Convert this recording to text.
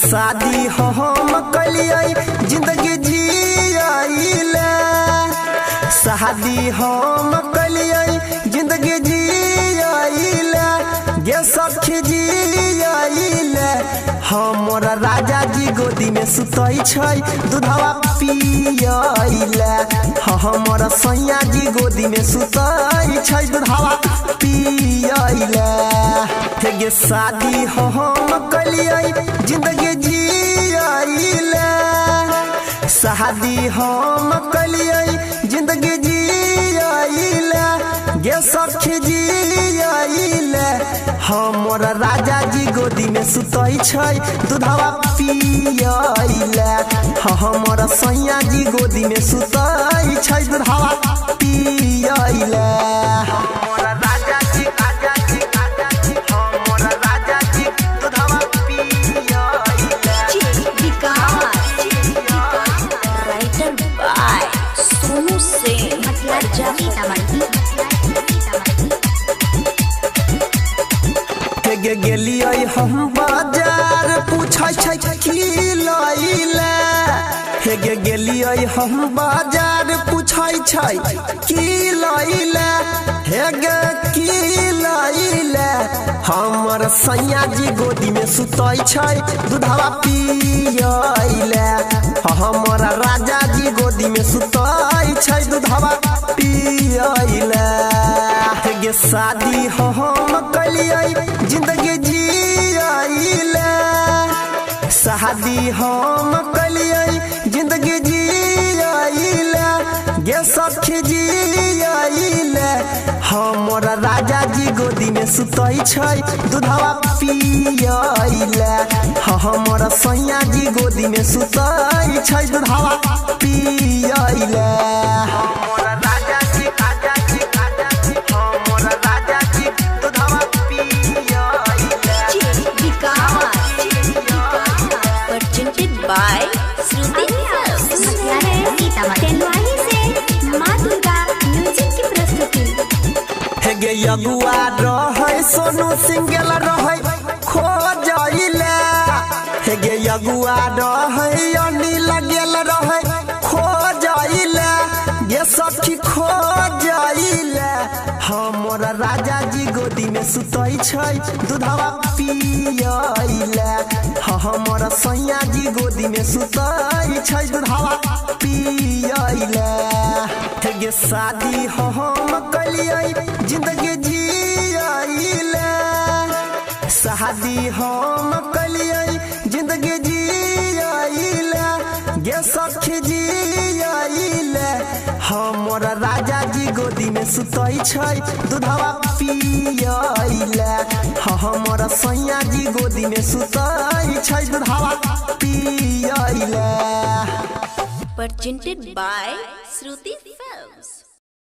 शादी हम कलिए जिंदगी जियाइले शादी हम कलिए जिंदगी जियाइले गे सखी जियाइले हमर राजा जी गोदी में सुतै छै दूधवा पियाइले हमर सैया जी गोदी में सुतै छै दूधवा पियाइले गे शादी हम कलिए जिंदगी जियाइले शादी हम कलिए जिंदगी जियाइले गे सखी जियाइले हमर राजा जी गोदी में सुतै छै दूधवा पियाइले हमर सैया जी गोदी में सुतै छै दूधवा पियाइले गेलिए हम बाजार पूछै छै की लइले हे गेलिए हम बाजार पूछै छै की लइले हे गे की लइले हमर सैया जी गोदी में सुतै छै दूधवा पियाइले हमर राजा जी गोदी में सुतै छै दूधवा पियाइले गे शादी हम कलिए जिंदगी जियाइले शादी हम कलिए जिंदगी जियाइले गे सखी जियाइले हमर राजा जी गोदी में सुतै छै दूधवा पियाइले हमर सैया जी गोदी में सुतै छै दूधवा पियाइले by श्रुति तेलवाही से माँ दुर्गा म्यूजिक की प्रस्तुति हे गे यगुआ रहे सोनू सिंगल रहे खो जाइले हे गे यगुआ रहे अनिल गेल रहे खो जाइले गे सखी खो जाइले हमर राजा जी गोदी में सुतै छै दूधवा पियाइले हमर सैया जी गोदी में सुतै छै दूधवा पियाइले गे शादी हम कलिए जिंदगी जियाइले शादी हम कलिए जिंदगी जियाइले गे सखी जियाइले हमर राजा जी गोदी में सुतै छै दूधवा पियाइले हमर सैया जी गोदी में सुतै छै दूधवा पियाइले presented by श्रुति।